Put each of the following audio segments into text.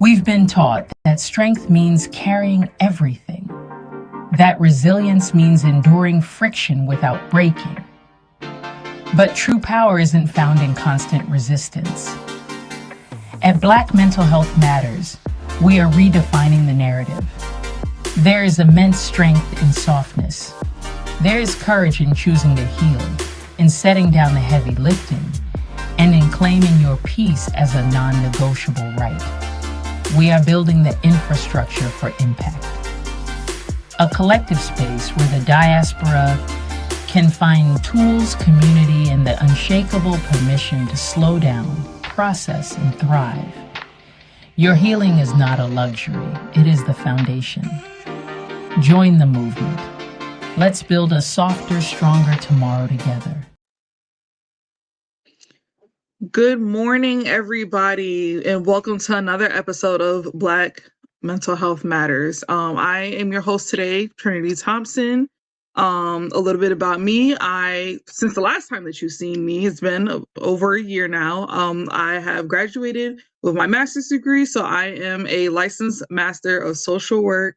We've been taught that strength means carrying everything, that resilience means enduring friction without breaking. But true power isn't found in constant resistance. At Black Mental Health Matters, we are redefining the narrative. There is immense strength in softness. There is courage in choosing to heal, in setting down the heavy lifting, and in claiming your peace as a non-negotiable right. We are building the infrastructure for impact. A collective space where the diaspora can find tools, community, and the unshakable permission to slow down, process, and thrive. Your healing is not a luxury, it is the foundation. Join the movement. Let's build a softer, stronger tomorrow together. Good morning, everybody, and welcome to another episode of Black Mental Health Matters. I am your host today, Trinity Thompson. A little bit about me. Since the last time that you've seen me, it's been over a year now. I have graduated with my master's degree, so I am a licensed master of social work.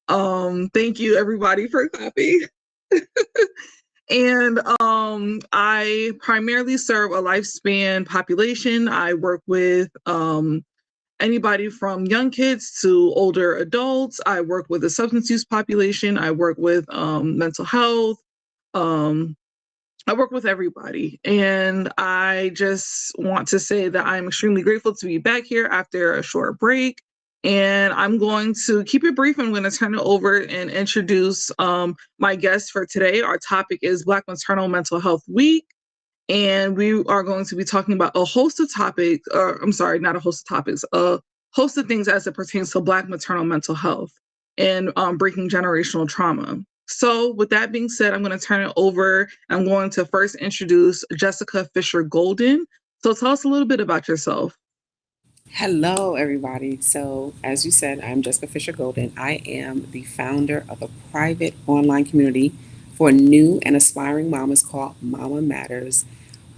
Thank you, everybody, for clapping. And I primarily serve a lifespan population. I work with anybody from young kids to older adults. I work with a substance use population. I work with mental health. I work with everybody. And I just want to say that I'm extremely grateful to be back here after a short break. And I'm going to keep it brief. I'm going to turn it over and introduce my guest for today. Our topic is Black Maternal Mental Health Week. And we are going to be talking about a host of topics, not a host of topics, a host of things as it pertains to Black maternal mental health and breaking generational trauma. So with that being said, I'm going to turn it over. I'm going to first introduce Jessica Fisher Golden. So tell us a little bit about yourself. Hello, everybody. So, as you said, I'm Jessica Fisher Golden. I am the founder of a private online community for new and aspiring mamas called Mama Matters,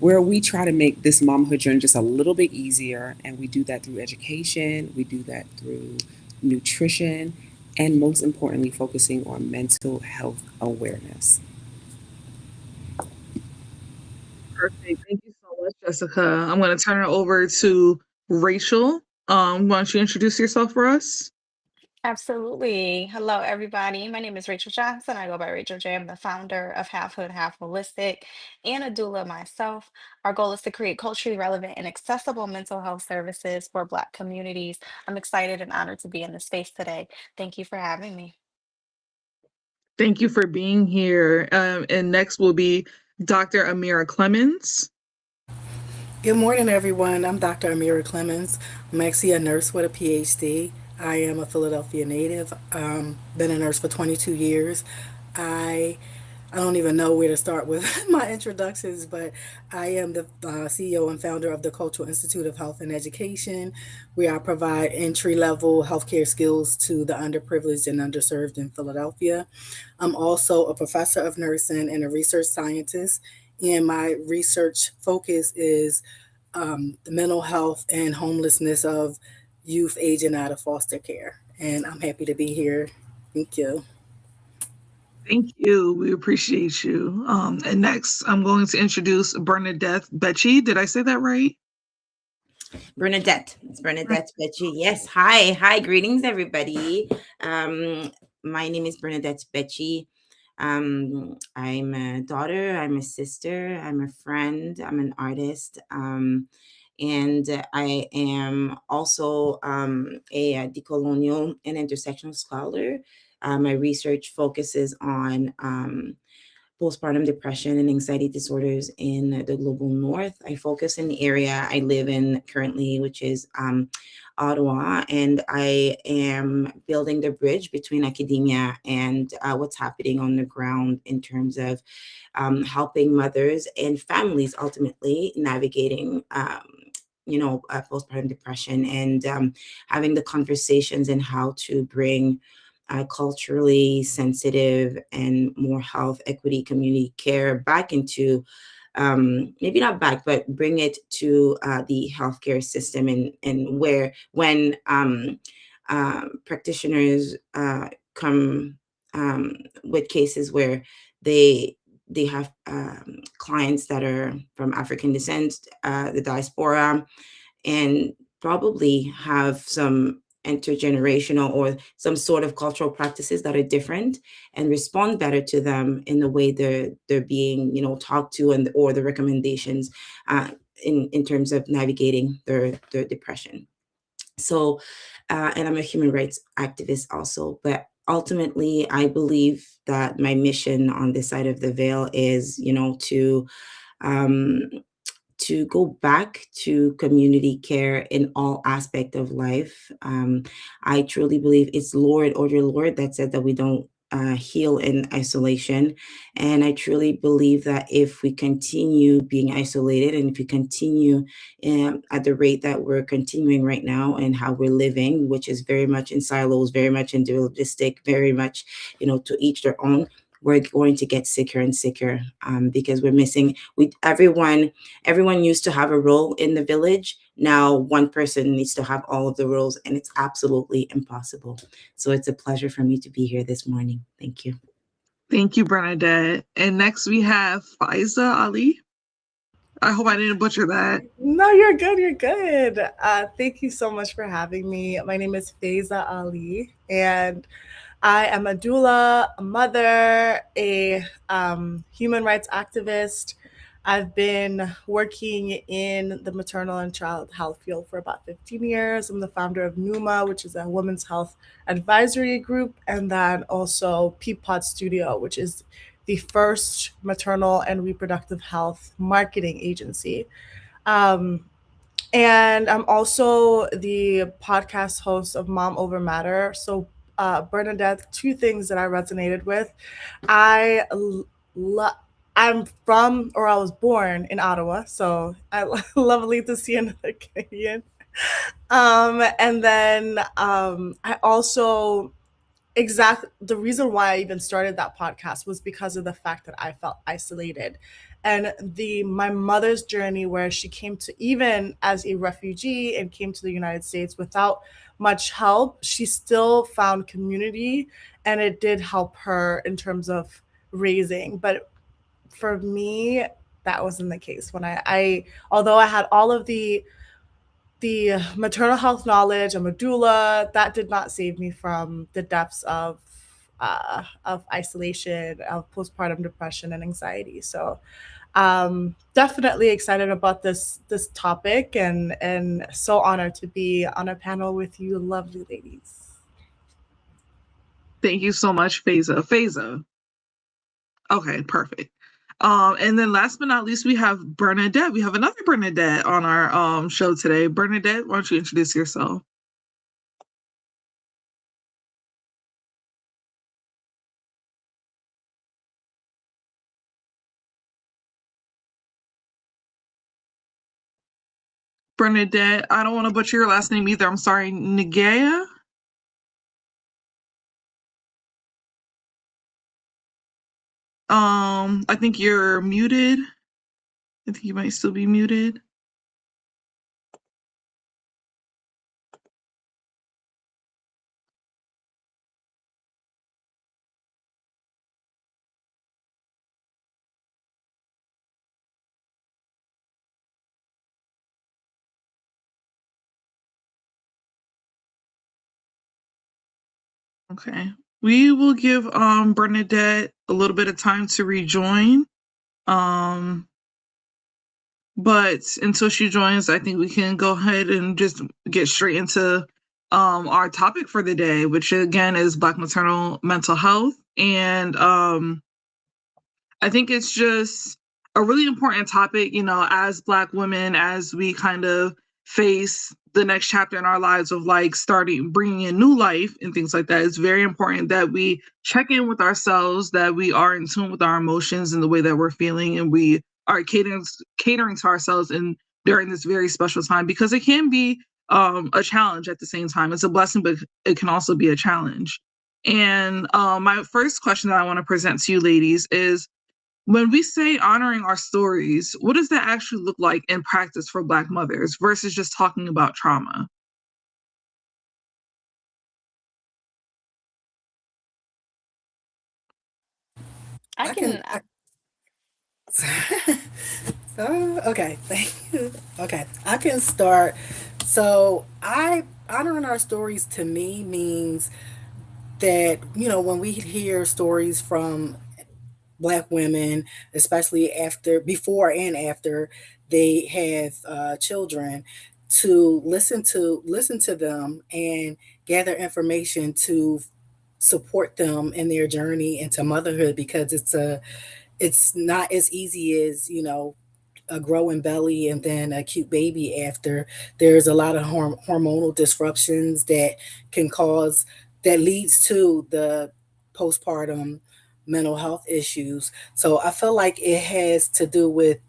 where we try to make this mamahood journey just a little bit easier. And we do that through education, we do that through nutrition, and most importantly, focusing on mental health awareness. Perfect. Thank you so much, Jessica. I'm going to turn it over to Rachel. Why don't you introduce yourself for us? Absolutely. Hello, everybody. My name is Rachel Johnson. I go by Rachel J. I'm the founder of Half Hood, Half Holistic and a doula myself. Our goal is to create culturally relevant and accessible mental health services for Black communities. I'm excited and honored to be in this space today. Thank you for having me. Thank you for being here. And next will be Dr. Amira Clemens. Good morning, everyone. I'm Dr. Amira Clemens. I'm actually a nurse with a PhD. I am a Philadelphia native. Been a nurse for 22 years. I don't even know where to start with my introductions, but I am the CEO and founder of the Cultural Institute of Health and Education, where I provide entry-level healthcare skills to the underprivileged and underserved in Philadelphia. I'm also a professor of nursing and a research scientist, and my research focus is the mental health and homelessness of youth aging out of foster care. And I'm happy to be here. Thank you. Thank you. We appreciate you. And next, I'm going to introduce Bernadeth Betchi. Did I say that right? Bernadeth. It's Bernadeth Betchi. Yes. Hi. Hi. Greetings, everybody. My name is Bernadeth Betchi. I'm a daughter. I'm a sister. I'm a friend. I'm an artist. And I am also a decolonial and intersectional scholar. My research focuses on postpartum depression and anxiety disorders in the global north. I focus in the area I live in currently, which is Ottawa, and I am building the bridge between academia and what's happening on the ground in terms of helping mothers and families ultimately navigating postpartum depression and having the conversations and how to bring culturally sensitive and more health equity community care back into maybe not back, but bring it to the healthcare system, and where when practitioners come with cases where they have clients that are from African descent, the diaspora, and probably have some intergenerational or some sort of cultural practices that are different and respond better to them in the way they're being, talked to, and or the recommendations in terms of navigating their depression. So, and I'm a human rights activist also, but ultimately I believe that my mission on this side of the veil is, um, to go back to community care in all aspect of life. I truly believe it's Lord, or your Lord, that said that we don't heal in isolation. And I truly believe that if we continue being isolated, and if we continue at the rate that we're continuing right now, and how we're living, which is very much in silos, very much individualistic, very much, to each their own, we're going to get sicker and sicker, because we're missing. Everyone used to have a role in the village. Now one person needs to have all of the roles, and it's absolutely impossible. So it's a pleasure for me to be here this morning. Thank you. Thank you, Bernadette. And next we have Faisa Ali. I hope I didn't butcher that. No, you're good. You're good. Thank you so much for having me. My name is Faisa Ali, and I am a doula, a mother, a human rights activist. I've been working in the maternal and child health field for about 15 years. I'm the founder of NUMA, which is a women's health advisory group, and then also Peapod Studio, which is the first maternal and reproductive health marketing agency. And I'm also the podcast host of Mom Over Matter. So Bernadette, two things that I resonated with. I'm from, or I was born in Ottawa, so I lovely to see another Canadian. And then I also the reason why I even started that podcast was because of the fact that I felt isolated, and my mother's journey, where she came to, even as a refugee, and came to the United States without much help, she still found community, and it did help her in terms of raising. But for me, that wasn't the case. When I although I had all of the maternal health knowledge, I'm a doula, that did not save me from the depths of isolation, of postpartum depression and anxiety. So definitely excited about this topic, and so honored to be on a panel with you lovely ladies. Thank you so much, Faisa. Okay, perfect. And then last but not least, we have Bernadette. We have another Bernadette on our show today. Bernadette, why don't you introduce yourself? Bernadette, I don't want to butcher your last name either. I'm sorry, Nigea? I think you're muted. I think you might still be muted. Okay. We will give Bernadette a little bit of time to rejoin. But until she joins, I think we can go ahead and just get straight into our topic for the day, which again is Black maternal mental health. And I think it's just a really important topic, as Black women, as we kind of face the next chapter in our lives of like bringing in new life and things like that. It's very important that we check in with ourselves, that we are in tune with our emotions and the way that we're feeling, and we are catering to ourselves during this very special time, because it can be a challenge at the same time. It's a blessing, but it can also be a challenge. And my first question that I want to present to you ladies is, When we say honoring our stories, what does that actually look like in practice for Black mothers versus just talking about trauma? I I can. can. Okay, thank you. Okay, I can start. So, I honoring our stories to me means that when we hear stories from Black women, especially after, before, and after they have children, to listen to them and gather information to support them in their journey into motherhood, because it's not as easy as a growing belly and then a cute baby after. There's a lot of hormonal disruptions that can cause, that leads to the postpartum mental health issues. So I feel like it has to do with,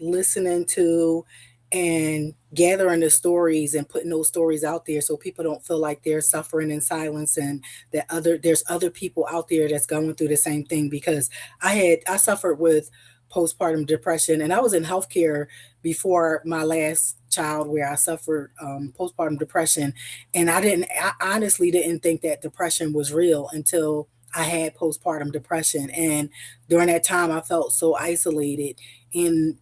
listening to and gathering the stories and putting those stories out there so people don't feel like they're suffering in silence, and that there's other people out there that's going through the same thing. Because I suffered with postpartum depression, and I was in healthcare before my last child, where I suffered postpartum depression. And I honestly didn't think that depression was real until I had postpartum depression. And during that time, I felt so isolated. And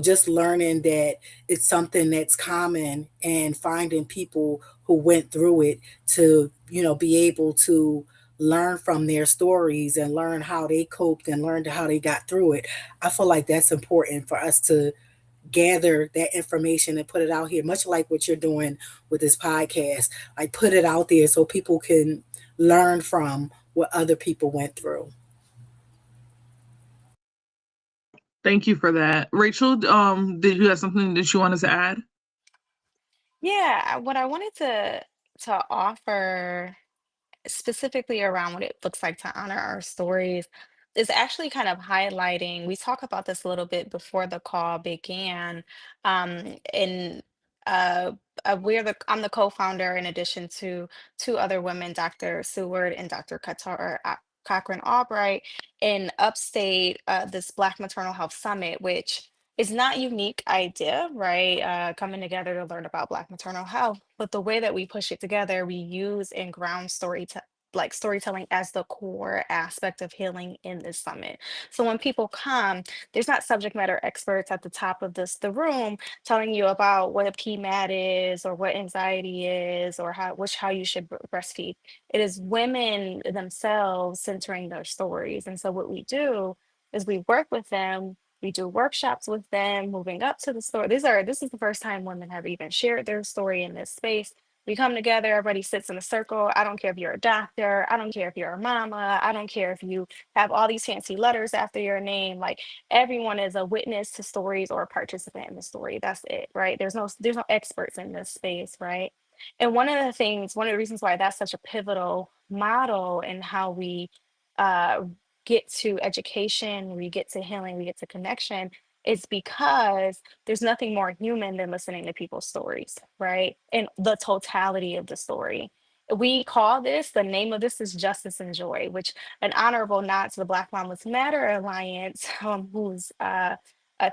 just learning that it's something that's common, and finding people who went through it to, be able to learn from their stories and learn how they coped and learned how they got through it. I feel like that's important for us to gather that information and put it out here, much like what you're doing with this podcast. Like, put it out there so people can learn from what other people went through. Thank you for that. Rachel, did you have something that you wanted to add? Yeah, what I wanted to offer specifically around what it looks like to honor our stories is actually kind of highlighting. We talk about this a little bit before the call began. In uh, I'm the co-founder, in addition to two other women, Dr. Seward and Dr. Cochran Albright, in upstate, this Black Maternal Health Summit, which is not unique idea, right? Coming together to learn about Black maternal health, but the way that we push it together, we use and ground like storytelling as the core aspect of healing in this summit. So when people come, there's not subject matter experts at the top of the room telling you about what a PMAT is or what anxiety is or how you should breastfeed. It is women themselves centering their stories. And so what we do is we work with them. We do workshops with them, moving up to the story. This is the first time women have even shared their story in this space. We come together, everybody sits in a circle. I don't care if you're a doctor, I don't care if you're a mama, I don't care if you have all these fancy letters after your name. Like, everyone is a witness to stories or a participant in the story. That's it, right? There's no experts in this space, right? And one of the reasons why that's such a pivotal model in how we uh get to education, we get to healing, we get to connection, is because there's nothing more human than listening to people's stories, right? And the totality of the story. We call this, the name of this is Justice and Joy, which an honorable nod to the Black Mamas Matter Alliance, whose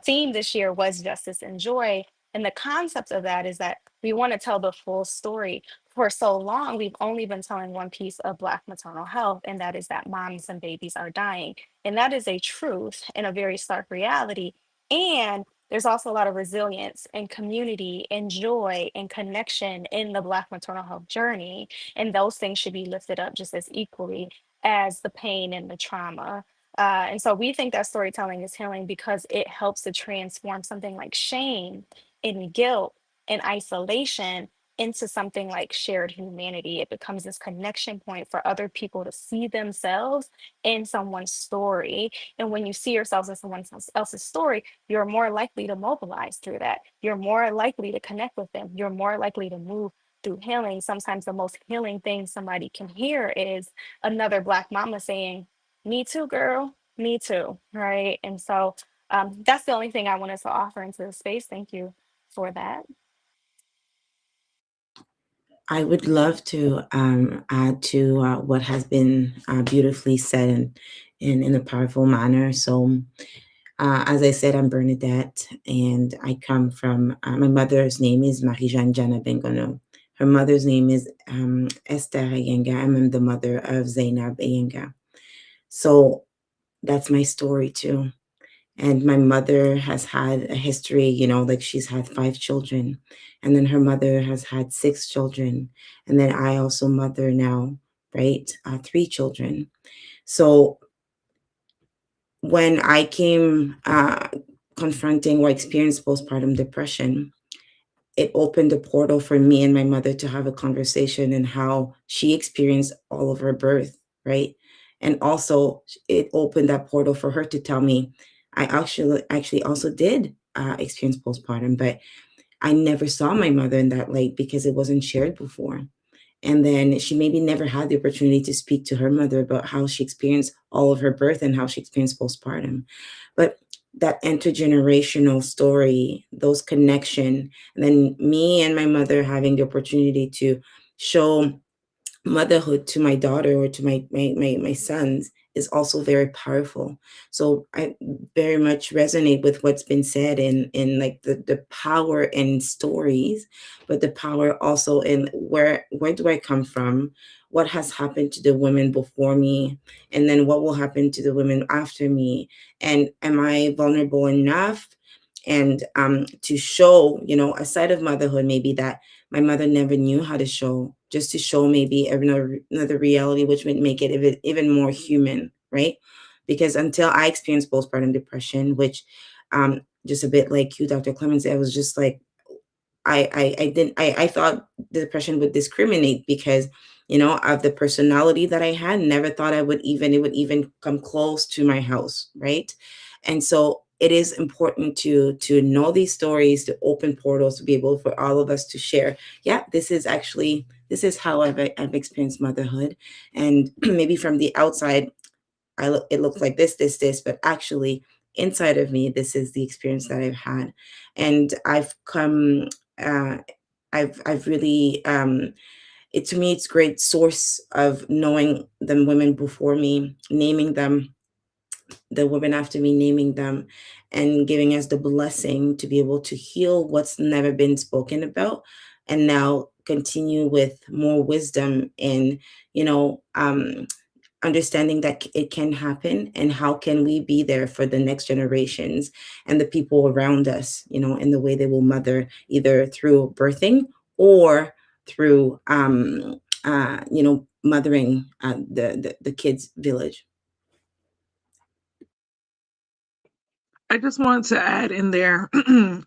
theme this year was Justice and Joy. And the concept of that is that we want to tell the full story. For so long, we've only been telling one piece of Black maternal health, and that is that moms and babies are dying. And that is a truth and a very stark reality. And there's also a lot of resilience and community and joy and connection in the Black maternal health journey. And those things should be lifted up just as equally as the pain and the trauma. And so we think that storytelling is healing because it helps to transform something like shame and guilt and isolation into something like shared humanity. It becomes this connection point for other people to see themselves in someone's story. And when you see yourselves in someone else's story, you're more likely to mobilize through that. You're more likely to connect with them. You're more likely to move through healing. Sometimes the most healing thing somebody can hear is another Black mama saying, "Me too, girl. Me too." Right. And so that's the only thing I wanted to offer into the space. Thank you for that. I would love to add to what has been beautifully said in a powerful manner. So, as I said, I'm Bernadette, and I come from, my mother's name is Marie-Jeanne Jana Bengono. Her mother's name is Esther Ayenga. I'm the mother of Zainab Ayenga. So that's my story too. And my mother has had a history, like she's had 5 children. And then her mother has had 6 children. And then I also mother now, right? 3 children. So when I came confronting or experienced postpartum depression, it opened a portal for me and my mother to have a conversation and how she experienced all of her birth, right? And also it opened that portal for her to tell me, I actually also did experience postpartum, but I never saw my mother in that light because it wasn't shared before. And then she maybe never had the opportunity to speak to her mother about how she experienced all of her birth and how she experienced postpartum. But that intergenerational story, those connection, and then me and my mother having the opportunity to show motherhood to my daughter or to my sons is also very powerful. So I very much resonate with what's been said in like the power in stories, but the power also in where do I come from, what has happened to the women before me, and then what will happen to the women after me, and am I vulnerable enough and to show, a side of motherhood maybe that my mother never knew how to show, just to show maybe another reality, which would make it even more human, right? Because until I experienced postpartum depression, which just a bit like you, Dr. Clemens, I was just like, I thought depression would discriminate because, of the personality that I had. Never thought it would even come close to my house, right? And so it is important to know these stories, to open portals, to be able for all of us to share. Yeah, this is how I've experienced motherhood, and maybe from the outside, it looks like this, but actually inside of me, this is the experience that I've had, and I've come. Uh, I've really it to me it's great source of knowing the women before me, naming them, the women after me, naming them, and giving us the blessing to be able to heal what's never been spoken about, and now continue with more wisdom in, understanding that it can happen, and how can we be there for the next generations and the people around us, in the way they will mother, either through birthing or through mothering the kids village. I just wanted to add in there,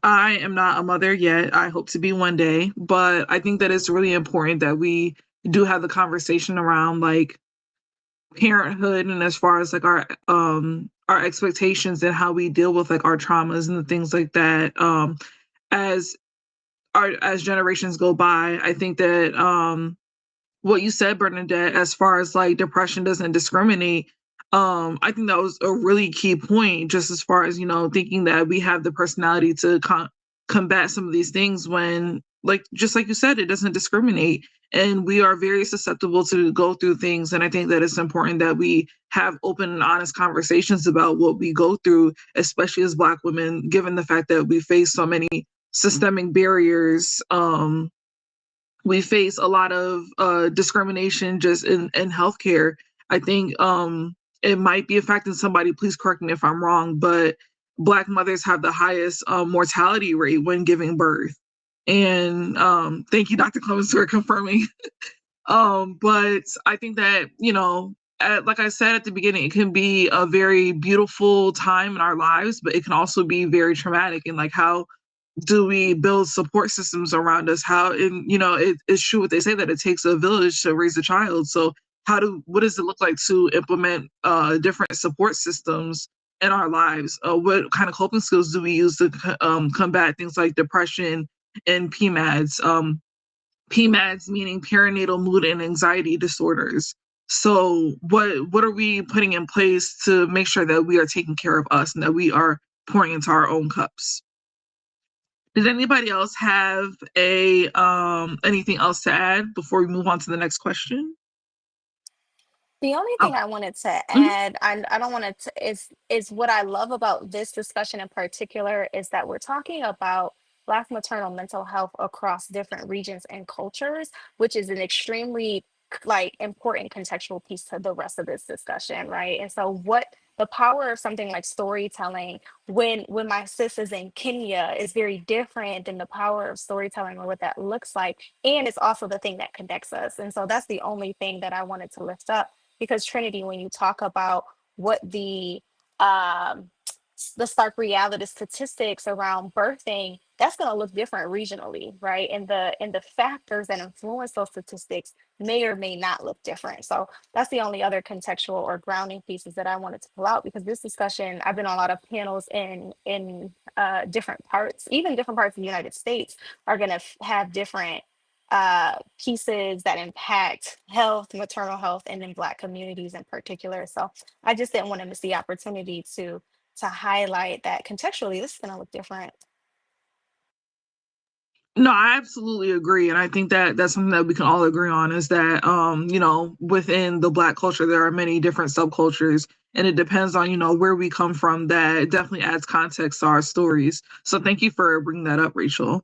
I am not a mother yet. I hope to be one day, but I think that it's really important that we do have the conversation around like parenthood, and as far as like our expectations and how we deal with like our traumas and the things like that. As as generations go by, I think that what you said, Bernadette, as far as like depression doesn't discriminate, I think that was a really key point, just as far as, thinking that we have the personality to combat some of these things when, like, just like you said, it doesn't discriminate. And we are very susceptible to go through things. And I think that it's important that we have open and honest conversations about what we go through, especially as Black women, given the fact that we face so many systemic barriers. We face a lot of discrimination just in healthcare. I think it might be affecting somebody, please correct me if I'm wrong, but Black mothers have the highest mortality rate when giving birth. And thank you, Dr. Clemens, for confirming. But I think that, like I said at the beginning, it can be a very beautiful time in our lives, but it can also be very traumatic. And like, how do we build support systems around us? How, and it's true what they say, that it takes a village to raise a child. So what does it look like to implement different support systems in our lives? What kind of coping skills do we use to combat things like depression and PMADs? PMADs meaning perinatal mood and anxiety disorders. So what are we putting in place to make sure that we are taking care of us and that we are pouring into our own cups? Does anybody else have a anything else to add before we move on to the next question? The only Oh, thing I wanted to mhm. add, I don't want to, is what I love about this discussion in particular is that we're talking about Black maternal mental health across different regions and cultures, which is an extremely like important contextual piece to the rest of this discussion, right? And so what the power of something like storytelling when my sis is in Kenya is very different than the power of storytelling or what that looks like. And it's also the thing that connects us. And so that's the only thing that I wanted to lift up because Trinity, when you talk about what um, the stark reality statistics around birthing, that's going to look different regionally, right? And the factors that influence those statistics may or may not look different. So that's the only other contextual or grounding pieces that I wanted to pull out because this discussion, I've been on a lot of panels in different parts, even different parts of the United States are going to have different pieces that impact health, maternal health, and in Black communities in particular. So I just didn't want to miss the opportunity to highlight that contextually this is going to look different. No, I absolutely agree, and I think that that's something that we can all agree on is that within the Black culture there are many different subcultures, and it depends on where we come from. That definitely adds context to our stories. So thank you for bringing that up, Rachel.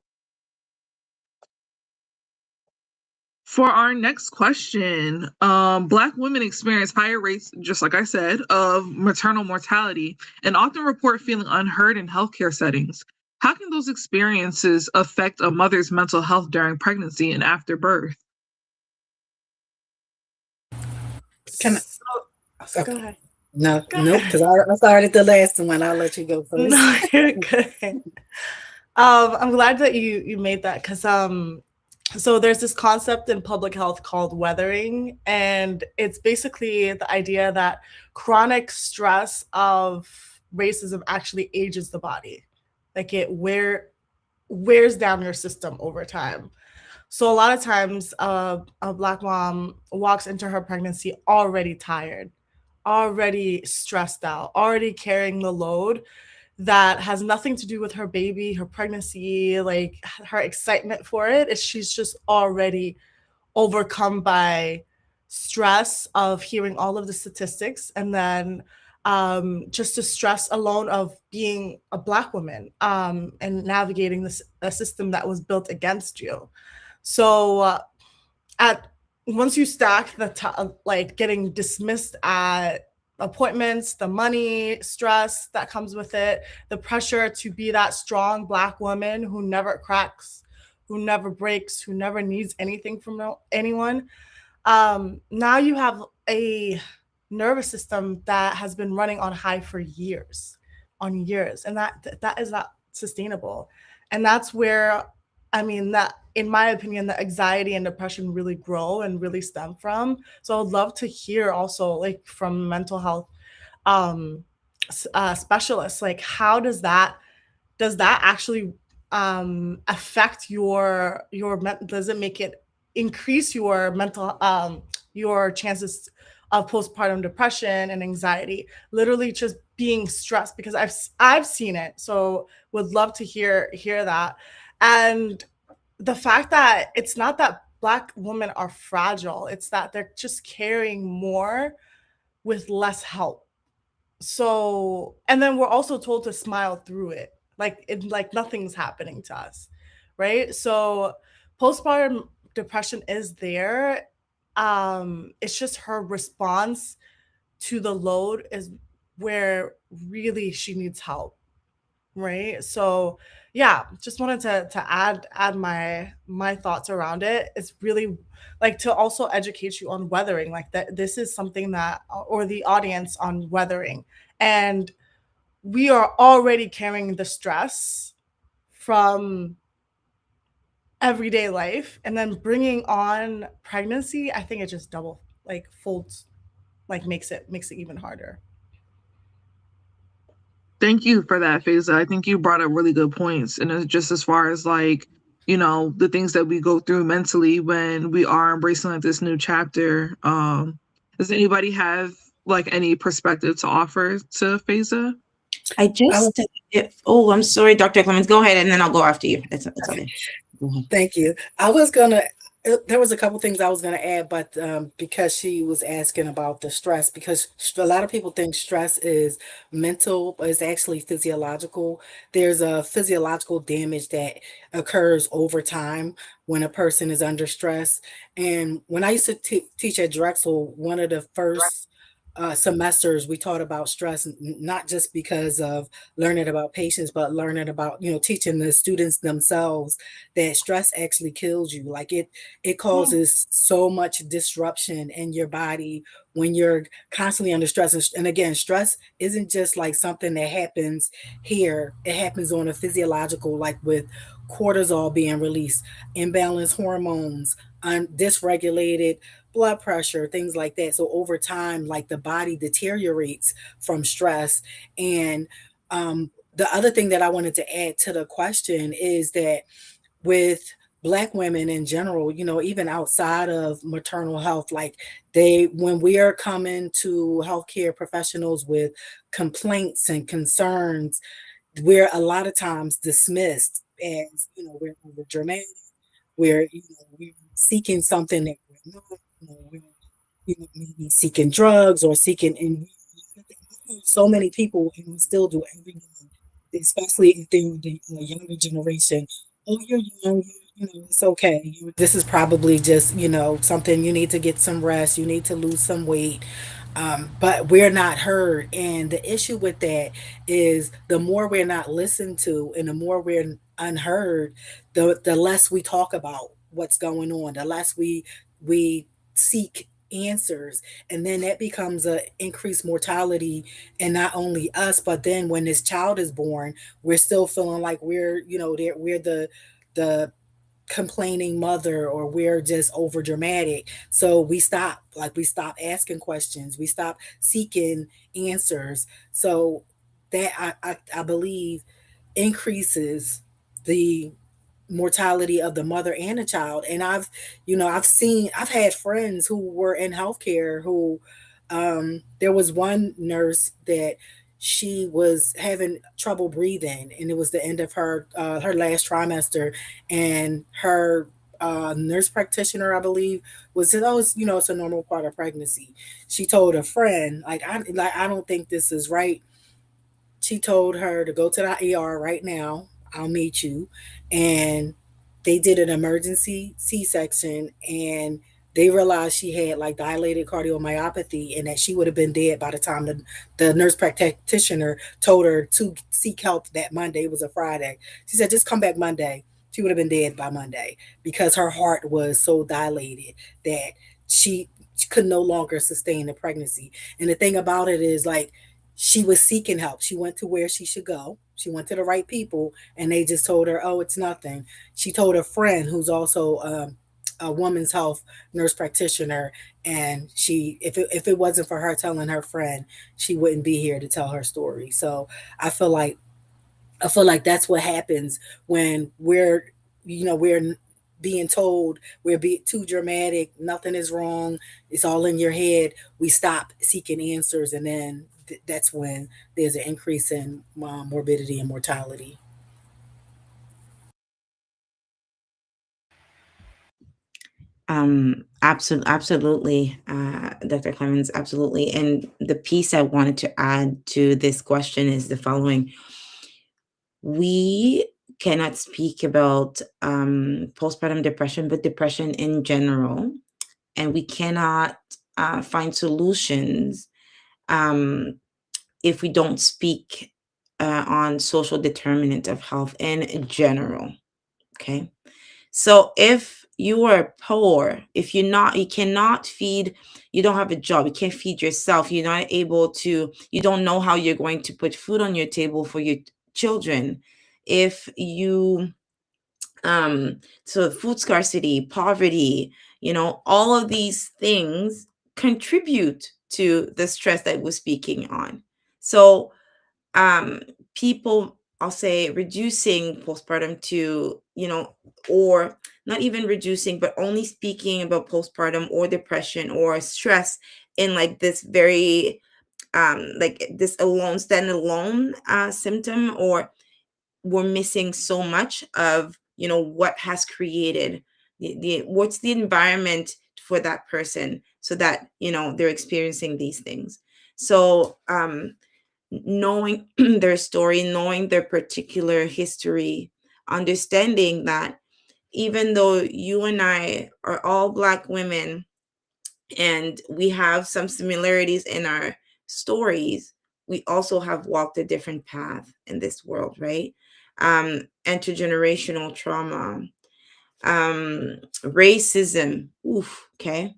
For our next question, Black women experience higher rates, just like I said, of maternal mortality and often report feeling unheard in healthcare settings. How can those experiences affect a mother's mental health during pregnancy and after birth? Can So, I, go ahead. no, Go nope, ahead. because I started the last one. I'll let you go first. No, you're good. I'm glad that you made that because so there's this concept in public health called weathering, and it's basically the idea that chronic stress of racism actually ages the body, like it wears down your system over time. So a lot of times, a Black mom walks into her pregnancy already tired, already stressed out, already carrying the load that has nothing to do with her baby, her pregnancy, like her excitement for it. She's just already overcome by stress of hearing all of the statistics and then just the stress alone of being a Black woman and navigating this a system that was built against you. So at once you stack like getting dismissed at appointments, the money, stress that comes with it, the pressure to be that strong Black woman who never cracks, who never breaks, who never needs anything from anyone. Now you have a nervous system that has been running on high for years, on years, and that is not sustainable. And that's where, I mean, that in my opinion, the anxiety and depression really grow and really stem from. So I'd love to hear also, like from mental health um, specialists, like how does that actually affect does it make it increase your mental your chances of postpartum depression and anxiety, literally just being stressed, because I've seen it, so would love to hear that. And the fact that it's not that Black women are fragile, it's that they're just carrying more with less help. So, and then we're also told to smile through it, like nothing's happening to us, right? So postpartum depression is there. It's just her response to the load is where really she needs help, right? So yeah, just wanted to add my thoughts around it. It's really like to also educate you on weathering, like that this is something that, or the audience on weathering, and we are already carrying the stress from everyday life, and then bringing on pregnancy, I think it just double, like folds, like makes it even harder. Thank you for that, Faisa. I think you brought up really good points. And it's just as far as like, the things that we go through mentally when we are embracing like this new chapter. Does anybody have like any perspective to offer to Faisa? I I was just, I'm sorry, Dr. Clemens, go ahead and then I'll go after you. It's okay. Go ahead. Thank you. I was gonna. There was a couple things I was gonna add, but because she was asking about the stress, because a lot of people think stress is mental, but it's actually physiological. There's a physiological damage that occurs over time when a person is under stress. And when I used to teach at Drexel, one of the first semesters we taught about stress, not just because of learning about patients, but learning about, teaching the students themselves that stress actually kills you. Like it Yeah. causes so much disruption in your body when you're constantly under stress. And again, stress isn't just like something that happens here. It happens on a physiological, like with cortisol being released, imbalanced hormones, dysregulated blood pressure, things like that. So over time, like the body deteriorates from stress. And the other thing that I wanted to add to the question is that with Black women in general, even outside of maternal health, like when we are coming to healthcare professionals with complaints and concerns, we're a lot of times dismissed as, we're over dramatic, we're seeking something that we're not, we're maybe seeking drugs or seeking, and so many people, and we still do every day, especially if they're the younger generation. Oh, you're young, it's okay. This is probably just, something you need to get some rest, you need to lose some weight. But we're not heard. And the issue with that is the more we're not listened to and the more we're unheard, the less we talk about what's going on, the less we seek answers. And then that becomes a increased mortality, and not only us, but then when this child is born, we're still feeling like we're the complaining mother, or we're just over dramatic. So we stop asking questions, we stop seeking answers. So that I believe increases the mortality of the mother and the child. And I've had friends who were in healthcare who, there was one nurse that she was having trouble breathing, and it was the end of her last trimester, and her nurse practitioner, I believe, was said, "Oh, it's a normal part of pregnancy." She told a friend, I don't think this is right. She told her to go to the ER right now. I'll meet you. And they did an emergency C-section, and they realized she had like dilated cardiomyopathy and that she would have been dead by the time the nurse practitioner told her to seek help that Monday. It was a Friday. She said, just come back Monday. She would have been dead by Monday because her heart was so dilated that she could no longer sustain the pregnancy. And the thing about it is, like, she was seeking help. She went to where she should go. She went to the right people, and they just told her, "Oh, it's nothing." She told a friend who's also a woman's health nurse practitioner, and if it wasn't for her telling her friend, she wouldn't be here to tell her story. So I feel like I feel like that's what happens when we're being told we're being too dramatic, nothing is wrong, it's all in your head. We stop seeking answers, and then that's when there's an increase in morbidity and mortality. Absolutely, Dr. Clemens, absolutely. And the piece I wanted to add to this question is the following. We cannot speak about postpartum depression, but depression in general, and we cannot find solutions um, if we don't speak on social determinant of health in general. Okay. So if you are poor, if you cannot feed, you don't have a job, you can't feed yourself, you're not able to, you don't know how you're going to put food on your table for your children. If you, so food scarcity, poverty, all of these things contribute to the stress that we're speaking on. So um people, I'll say, reducing postpartum to, or not even reducing, but only speaking about postpartum or depression or stress in like this very like this alone stand alone symptom, or we're missing so much of, what has created what's the environment for that person, so that they're experiencing these things. So knowing their story, knowing their particular history, understanding that even though you and I are all Black women and we have some similarities in our stories, we also have walked a different path in this world, right? Intergenerational trauma, racism, oof, okay?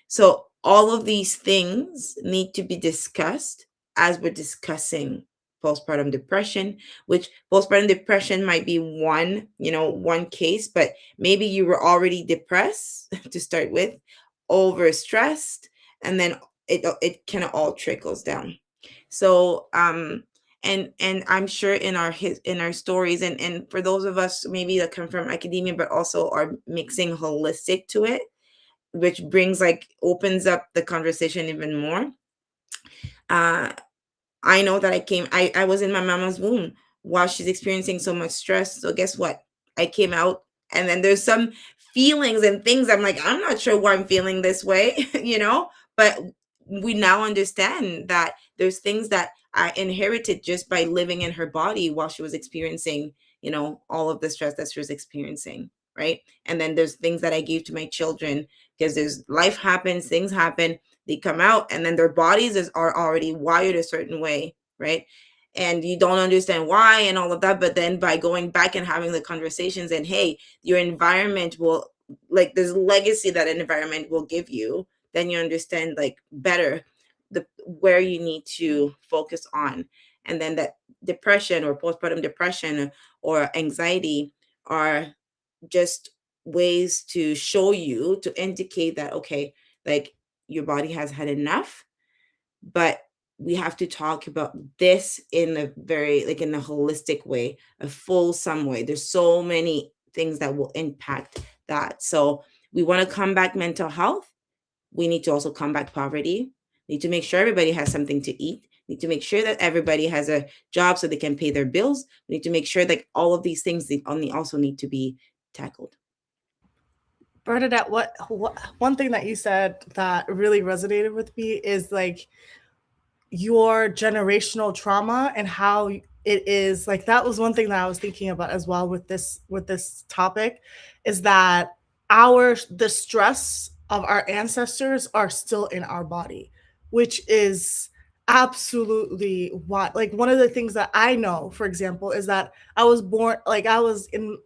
So all of these things need to be discussed as we're discussing postpartum depression, which postpartum depression might be one case, but maybe you were already depressed to start with, overstressed, and then it kind of all trickles down. So and I'm sure in our stories, and for those of us maybe that come from academia but also are mixing holistic to it, which brings like opens up the conversation even more. uh I know that I was in my mama's womb while she's experiencing so much stress. So guess what? I came out, and then there's some feelings and things I'm like, I'm not sure why I'm feeling this way, but we now understand that there's things that I inherited just by living in her body while she was experiencing, all of the stress that she was experiencing, right? And then there's things that I gave to my children, because there's life happens, things happen, they come out, and then their bodies are already wired a certain way, right? And you don't understand why and all of that, but then by going back and having the conversations, and hey, your environment will, like, there's legacy that an environment will give you, then you understand like better the where you need to focus on. And then that depression or postpartum depression or anxiety are just ways to show you, to indicate that, okay, like, your body has had enough, but we have to talk about this in a very, like, in a holistic way, a fulsome way. There's so many things that will impact that. So we want to come back mental health. We need to also combat poverty. Need to make sure everybody has something to eat. Need to make sure that everybody has a job so they can pay their bills. We need to make sure that all of these things, they only also need to be tackled. Bernadette, what one thing that you said that really resonated with me is like your generational trauma and how it is like that was one thing that I was thinking about as well with this topic, is that the stress of our ancestors are still in our body, which is absolutely what, like, one of the things that I know, for example, is that I was in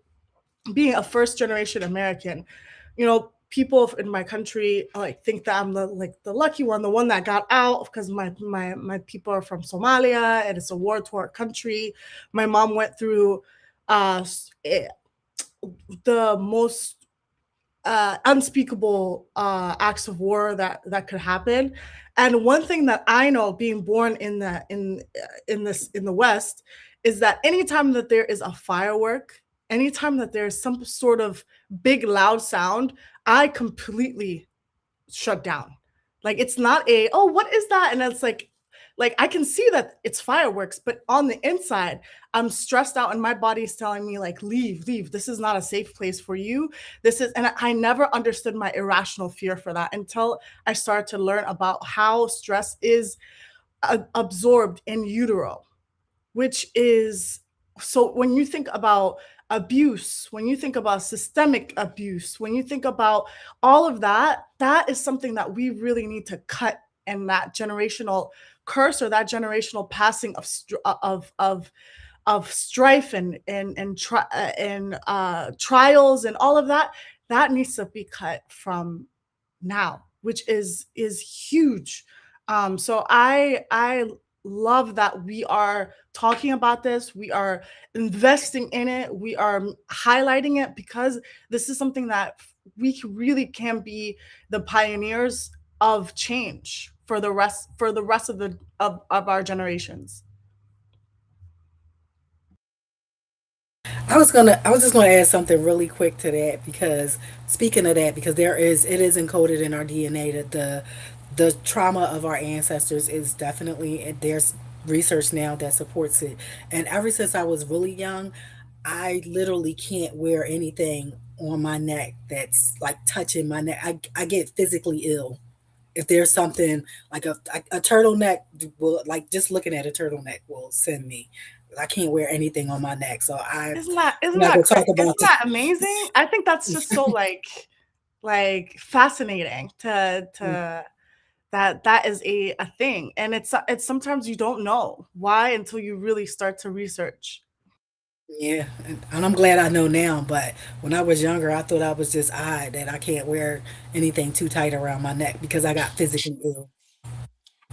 being a first generation American. People in my country like think that I'm the lucky one, the one that got out, because my people are from Somalia and it's a war torn country. My mom went through uh, the most unspeakable acts of war that could happen. And one thing that I know, being born in the West, is that anytime that there is a firework, anytime that there's some sort of big loud sound, I completely shut down. Like, it's not a, oh, what is that? And it's like I can see that it's fireworks, but on the inside, I'm stressed out and my body is telling me like, leave, leave. This is not a safe place for you. And I never understood my irrational fear for that until I started to learn about how stress is absorbed in utero, which is, so when you think about abuse, when you think about systemic abuse, when you think about all of that, that is something that we really need to cut. And that generational curse, or that generational passing of strife and trials and all of that, that needs to be cut from now, which is huge. So I love that we are talking about this, we are investing in it, we are highlighting it, because this is something that really can be the pioneers of change for the rest of our generations. I was just gonna add something really quick to that, because speaking of that, because it is encoded in our DNA that the trauma of our ancestors is definitely, there's research now that supports it. And ever since I was really young, I literally can't wear anything on my neck that's like touching my neck. I get physically ill if there's something like a turtleneck will, like, just looking at a turtleneck will send me. I can't wear anything on my neck, so I'm not gonna talk about isn't that amazing? I think that's just so like fascinating to that is a thing, and it's sometimes you don't know why until you really start to research. Yeah, and I'm glad I know now. But when I was younger, I thought I was just odd that I can't wear anything too tight around my neck because I got physically ill.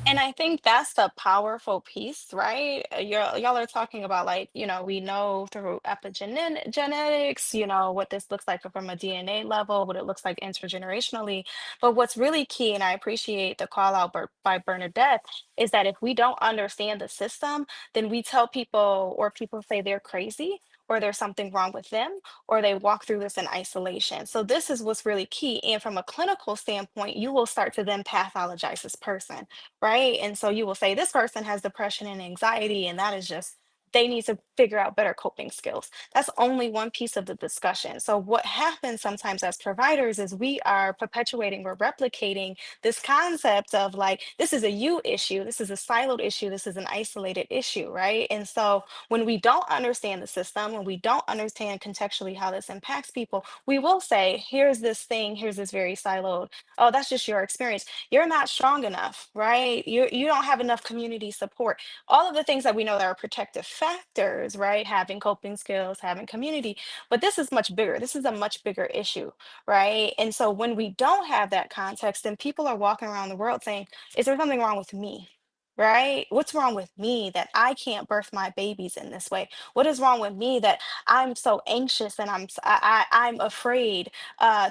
And I think that's the powerful piece, right? Y'all are talking about like, we know through epigenetics, what this looks like from a DNA level, what it looks like intergenerationally. But what's really key, and I appreciate the call out by Bernadette, is that if we don't understand the system, then we tell people, or people say they're crazy, or there's something wrong with them, or they walk through this in isolation. So this is what's really key. And from a clinical standpoint, you will start to then pathologize this person, right? And so you will say this person has depression and anxiety, and that is just, they need to figure out better coping skills. That's only one piece of the discussion. So what happens sometimes as providers is we are perpetuating or replicating this concept of like, this is a you issue, this is a siloed issue, this is an isolated issue, right? And so when we don't understand the system, when we don't understand contextually how this impacts people, we will say, here's this thing, here's this very siloed, oh, that's just your experience, you're not strong enough, right? You don't have enough community support. All of the things that we know that are protective factors, right? Having coping skills, having community. But this is much bigger. This is a much bigger issue, right? And so when we don't have that context, then people are walking around the world saying, is there something wrong with me? Right? What's wrong with me that I can't birth my babies in this way? What is wrong with me that I'm so anxious and I'm afraid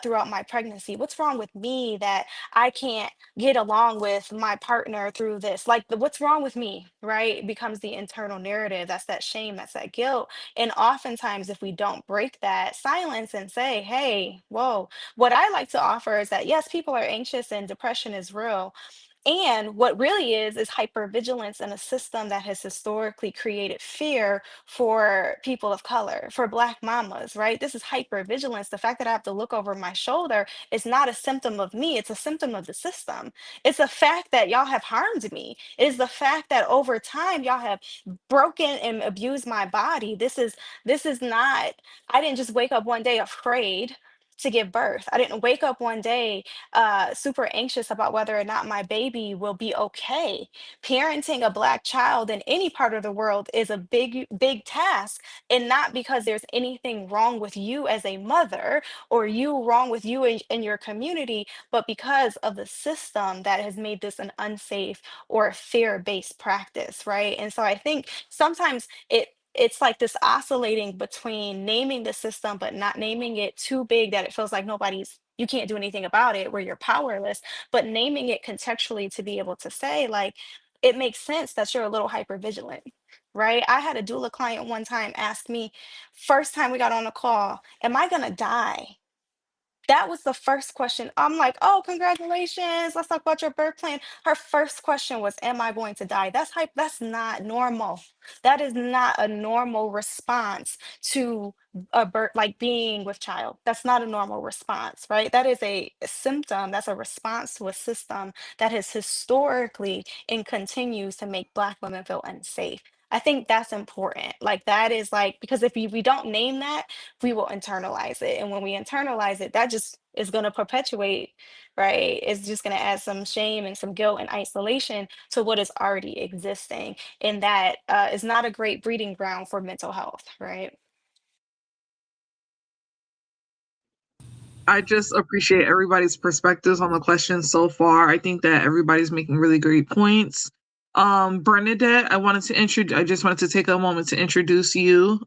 throughout my pregnancy? What's wrong with me that I can't get along with my partner through this? Like, what's wrong with me, right? It becomes the internal narrative. That's that shame, that's that guilt. And oftentimes, if we don't break that silence and say, hey, whoa, what I like to offer is that yes, people are anxious and depression is real, and what really is hypervigilance in a system that has historically created fear for people of color, for Black mamas, right? This is hypervigilance. The fact that I have to look over my shoulder is not a symptom of me, it's a symptom of the system. It's the fact that y'all have harmed me. It is the fact that over time y'all have broken and abused my body. This is not, I didn't just wake up one day afraid to give birth. I didn't wake up one day super anxious about whether or not my baby will be okay. Parenting a Black child in any part of the world is a big, big task. And not because there's anything wrong with you as a mother or you wrong with you in your community, but because of the system that has made this an unsafe or fear-based practice, right? And so I think sometimes it's like this oscillating between naming the system but not naming it too big that it feels like you can't do anything about it where you're powerless, but naming it contextually to be able to say like, it makes sense that you're a little hyper vigilant, right? I had a doula client one time ask me, first time we got on a call, am I gonna die? That was the first question. I'm like, oh, congratulations. Let's talk about your birth plan. Her first question was, am I going to die? That's not normal. That is not a normal response to a birth, like being with child. That's not a normal response, right? That is a symptom. That's a response to a system that has historically and continues to make Black women feel unsafe. I think that's important. Like that is like, because if we don't name that, we will internalize it. And when we internalize it, that just is going to perpetuate, right? It's just going to add some shame and some guilt and isolation to what is already existing. And that is not a great breeding ground for mental health, right? I just appreciate everybody's perspectives on the question so far. I think that everybody's making really great points. Bernadette, I just wanted to take a moment to introduce you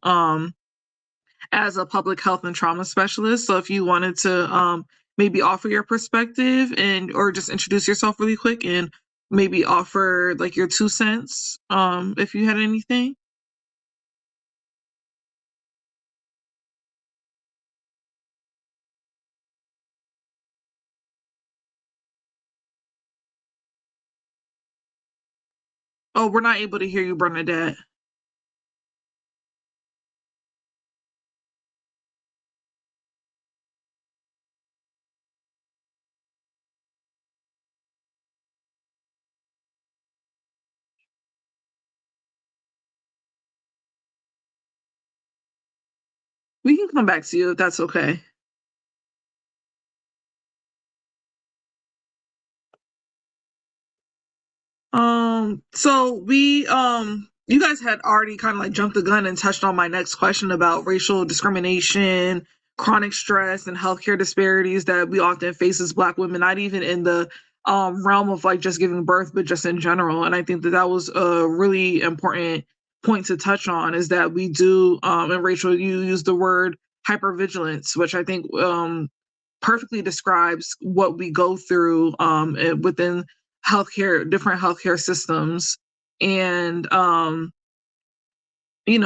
as a public health and trauma specialist. So if you wanted to maybe offer your perspective and or just introduce yourself really quick and maybe offer like your 2 cents, if you had anything. Oh, we're not able to hear you, Bernadette. We can come back to you if that's okay. So you guys had already kind of like jumped the gun and touched on my next question about racial discrimination, chronic stress, and healthcare disparities that we often face as Black women, not even in the realm of like just giving birth, but just in general. And I think that that was a really important point to touch on, is that we do, and Rachel, you use the word hypervigilance, which I think perfectly describes what we go through within healthcare, different healthcare systems. And we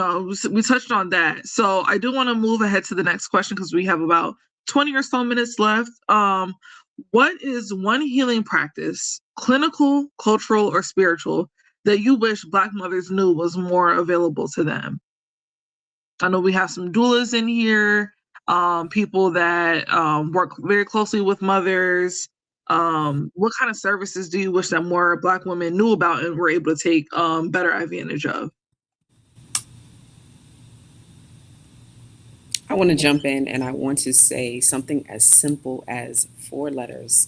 touched on that. So I do want to move ahead to the next question because we have about 20 or so minutes left. What is one healing practice, clinical, cultural, or spiritual, that you wish Black mothers knew was more available to them? I know we have some doulas in here, people that work very closely with mothers. What kind of services do you wish that more Black women knew about and were able to take better advantage of? I want to jump in and I want to say something as simple as 4 letters: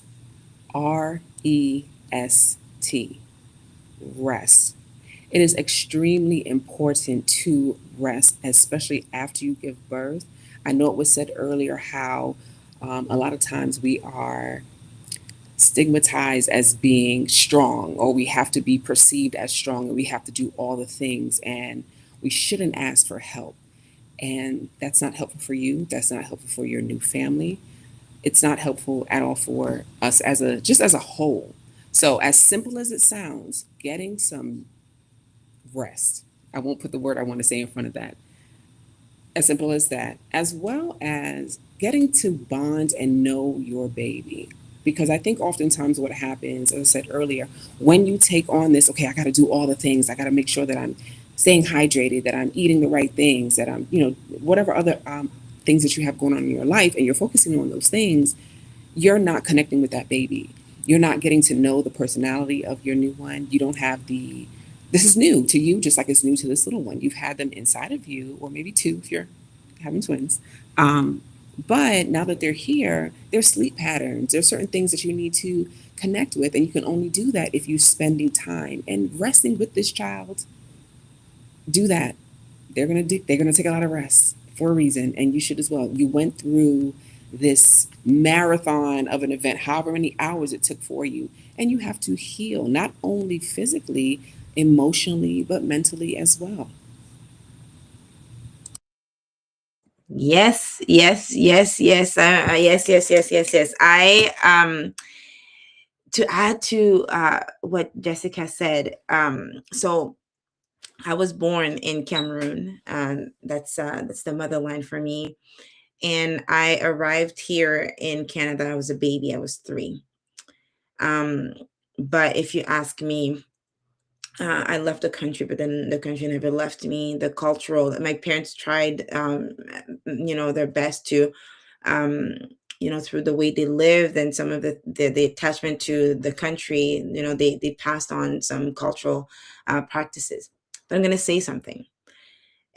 REST, rest. It is extremely important to rest, especially after you give birth. I know it was said earlier how a lot of times we are stigmatized as being strong, or we have to be perceived as strong, and we have to do all the things, and we shouldn't ask for help. And that's not helpful for you. That's not helpful for your new family. It's not helpful at all for us as a whole. So as simple as it sounds, getting some rest. I won't put the word I want to say in front of that. As simple as that, as well as getting to bond and know your baby. Because I think oftentimes what happens, as I said earlier, when you take on this, okay, I got to do all the things, I got to make sure that I'm staying hydrated, that I'm eating the right things, that I'm, whatever other things that you have going on in your life, and you're focusing on those things, you're not connecting with that baby. You're not getting to know the personality of your new one. You don't have this is new to you, just like it's new to this little one. You've had them inside of you, or maybe 2 if you're having twins. But now that they're here, there's sleep patterns. There's certain things that you need to connect with, and you can only do that if you're spending time and resting with this child. Do that. They're gonna take a lot of rest for a reason, and you should as well. You went through this marathon of an event, however many hours it took for you, and you have to heal, not only physically, emotionally, but mentally as well. Yes, yes, yes, yes, yes, yes, yes, yes, yes. To add to what Jessica said, so I was born in Cameroon, and that's the motherland for me. And I arrived here in Canada. I was a baby. I was 3. Um, but if you ask me, I left the country, but then the country never left me. The cultural, my parents tried, their best to, um, through the way they lived and some of the attachment to the country, they passed on some cultural practices. But I'm going to say something.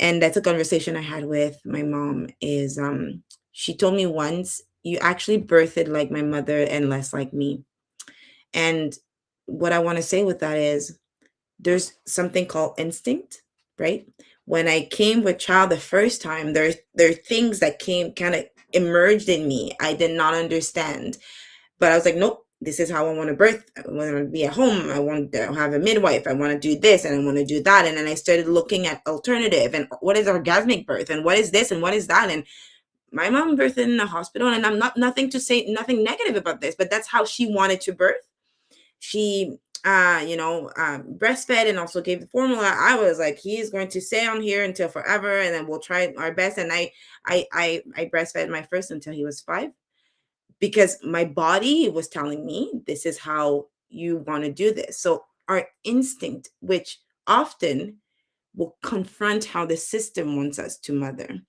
And that's a conversation I had with my mom is, she told me once, you actually birthed like my mother and less like me. And what I want to say with that is, there's something called instinct, right? When I came with child the first time, there are things that came kind of emerged in me. I did not understand, but I was like, nope, this is how I want to birth. I want to be at home. I want to have a midwife. I want to do this and I want to do that. And then I started looking at alternative and what is orgasmic birth and what is this and what is that. And my mom birthed in a hospital, and I'm nothing to say, nothing negative about this, but that's how she wanted to birth. She breastfed and also gave the formula. I was like, he is going to stay on here until forever, and then we'll try our best. And I breastfed my first until he was 5, because my body was telling me this is how you want to do this. So our instinct, which often will confront how the system wants us to mother.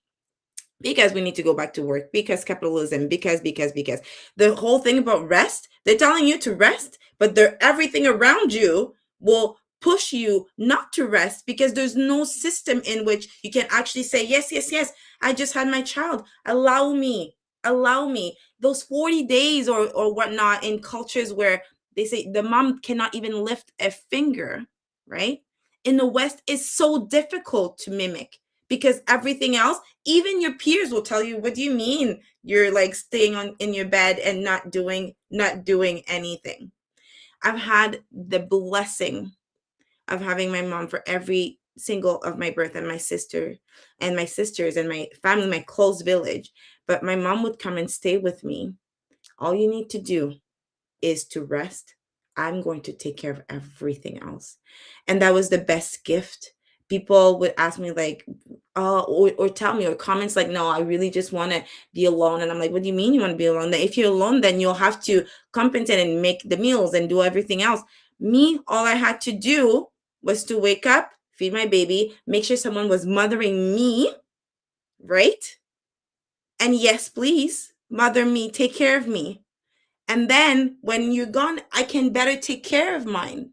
Because we need to go back to work, because capitalism, because the whole thing about rest, they're telling you to rest, but everything around you will push you not to rest, because there's no system in which you can actually say, yes, I just had my child, allow me. Those 40 days or whatnot, in cultures where they say the mom cannot even lift a finger, right? In the West, is so difficult to mimic, because everything else, even your peers will tell you, what do you mean you're like staying in your bed and not doing anything? I've had the blessing of having my mom for every single of my birth, and my sister and my sisters and my family, my close village. But my mom would come and stay with me. All you need to do is to rest. I'm going to take care of everything else. And that was the best gift. People would ask me like, or tell me, or comments like, no, I really just want to be alone. And I'm like, what do you mean you want to be alone? If you're alone, then you'll have to compensate and make the meals and do everything else. Me, all I had to do was to wake up, feed my baby, make sure someone was mothering me, right? And yes, please, mother me, take care of me. And then when you're gone, I can better take care of mine.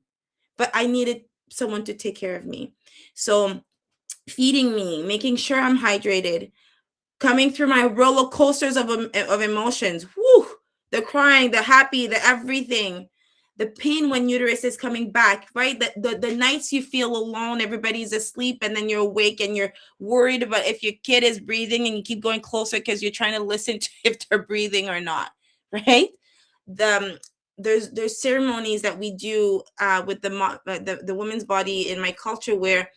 But I needed someone to take care of me. So feeding me, making sure I'm hydrated, coming through my roller coasters of emotions. Whew, the crying, the happy, the everything. The pain when uterus is coming back, right? The nights you feel alone, everybody's asleep, and then you're awake and you're worried about if your kid is breathing, and you keep going closer because you're trying to listen to if they're breathing or not, right? There's ceremonies that we do with the woman's body in my culture, where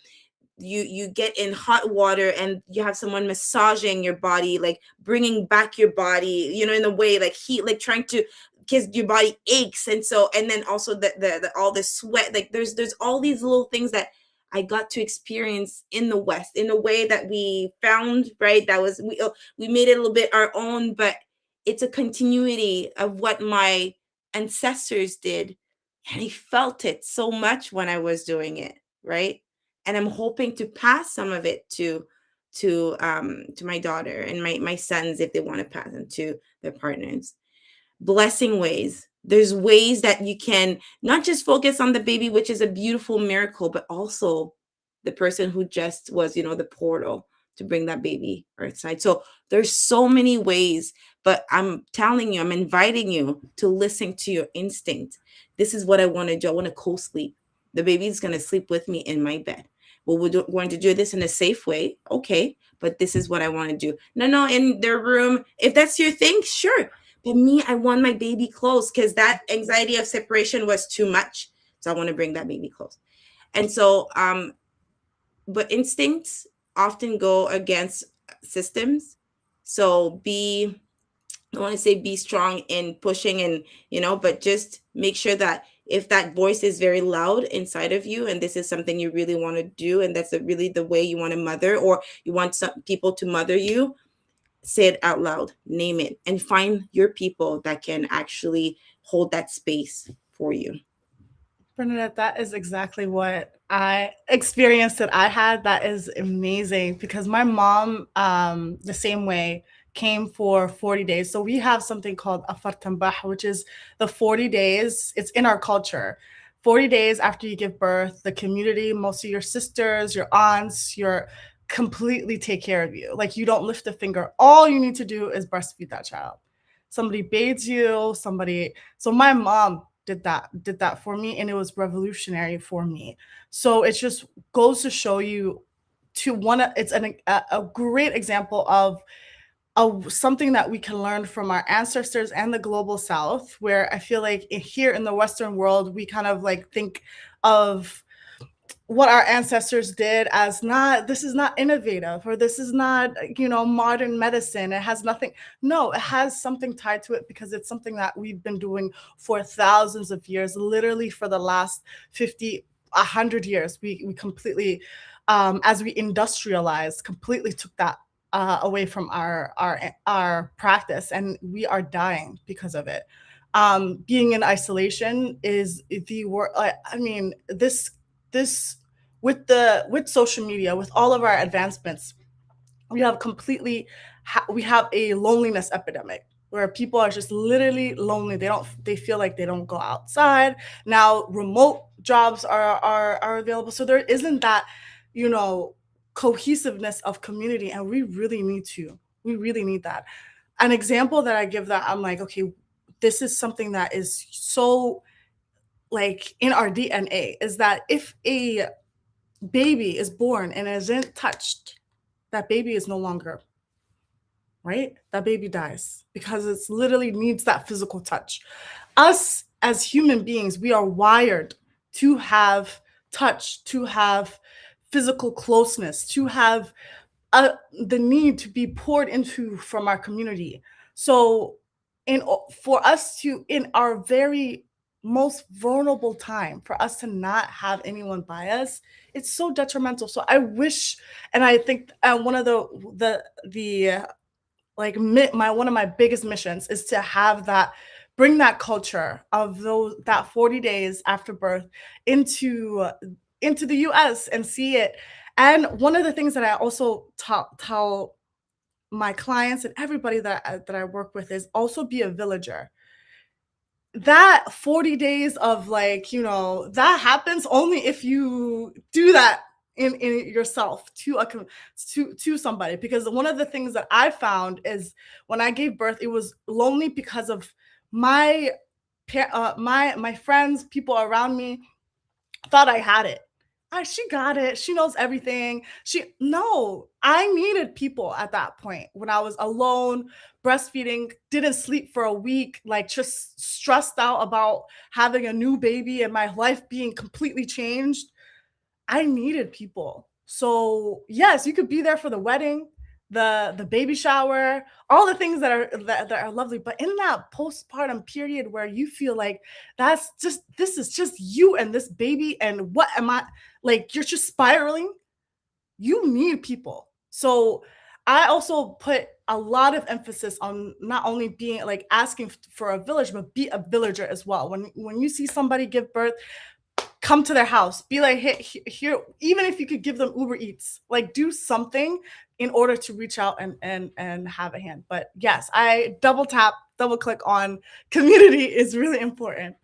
you get in hot water and you have someone massaging your body, like bringing back your body, in a way, like heat, like trying to, because your body aches. And then also the all the sweat, like there's all these little things that I got to experience in the West in a way that we found, right? That was, we made it a little bit our own, but it's a continuity of what my ancestors did. And I felt it so much when I was doing it, right? And I'm hoping to pass some of it to my daughter and my sons, if they want to pass them to their partners. Blessing ways. There's ways that you can not just focus on the baby, which is a beautiful miracle, but also the person who just was, the portal to bring that baby earthside. So there's so many ways, but I'm telling you, I'm inviting you to listen to your instinct. This is what I want to do. I want to co-sleep. The baby's going to sleep with me in my bed. Well, we're going to do this in a safe way. Okay, but this is what I want to do. No, in their room. If that's your thing, sure. But me, I want my baby close, because that anxiety of separation was too much. So I want to bring that baby close. And so, but instincts often go against systems. So I want to say be strong in pushing, and, but just make sure that if that voice is very loud inside of you, and this is something you really want to do, and that's really the way you want to mother, or you want some people to mother you, say it out loud, name it, and find your people that can actually hold that space for you. Bernadette, that is exactly what I experienced that I had. That is amazing, because my mom, the same way, came for 40 days. So we have something called Afartambah, which is the 40 days. It's in our culture. 40 days after you give birth, the community, most of your sisters, your aunts, completely take care of you. Like, you don't lift a finger. All you need to do is breastfeed that child. Somebody bathes you, so my mom did that for me, and it was revolutionary for me. So it just goes to show you it's a great example of something that we can learn from our ancestors and the global South, where I feel like here in the Western world, we kind of like think of what our ancestors did as this is not innovative, or this is not, modern medicine. It has nothing. No, it has something tied to it, because it's something that we've been doing for thousands of years, literally for the last 50, 100 years. We completely, as we industrialized, completely took that away from our practice, and we are dying because of it. being in isolation is the worst. I mean, this with social media, with all of our advancements, we have we have a loneliness epidemic where people are just literally lonely. They feel like they don't go outside. Now remote jobs are available. So there isn't that, cohesiveness of community, and we really need that. An example that I give that I'm like, okay, this is something that is so like in our DNA, is that if a baby is born and isn't touched, that baby is no longer, right? That baby dies because it's literally needs that physical touch. Us as human beings, we are wired to have touch, to have physical closeness, to have the need to be poured into from our community. So, for us to, in our very most vulnerable time, for us to not have anyone by us, it's so detrimental. So I wish, and I think one of the like one of my biggest missions is to have that, bring that culture of that 40 days after birth into the US and see it. And one of the things that I also tell my clients and everybody that I work with is also be a villager. That 40 days of that happens only if you do that in yourself to somebody. Because one of the things that I found is when I gave birth, it was lonely because of my my friends, people around me thought I had it. She got it. She knows everything. No, I needed people at that point when I was alone, breastfeeding, didn't sleep for a week, like just stressed out about having a new baby and my life being completely changed. I needed people. So yes, you could be there for the wedding, the baby shower, all the things that are lovely. But in that postpartum period where you feel like this is just you and this baby, and what am I, like, you're just spiraling, you need people. So I also put a lot of emphasis on not only being like asking for a village, but be a villager as well. When you see somebody give birth, come to their house, be like, hey, here, even if you could give them Uber Eats, like do something in order to reach out and have a hand. But yes, I double click on community is really important.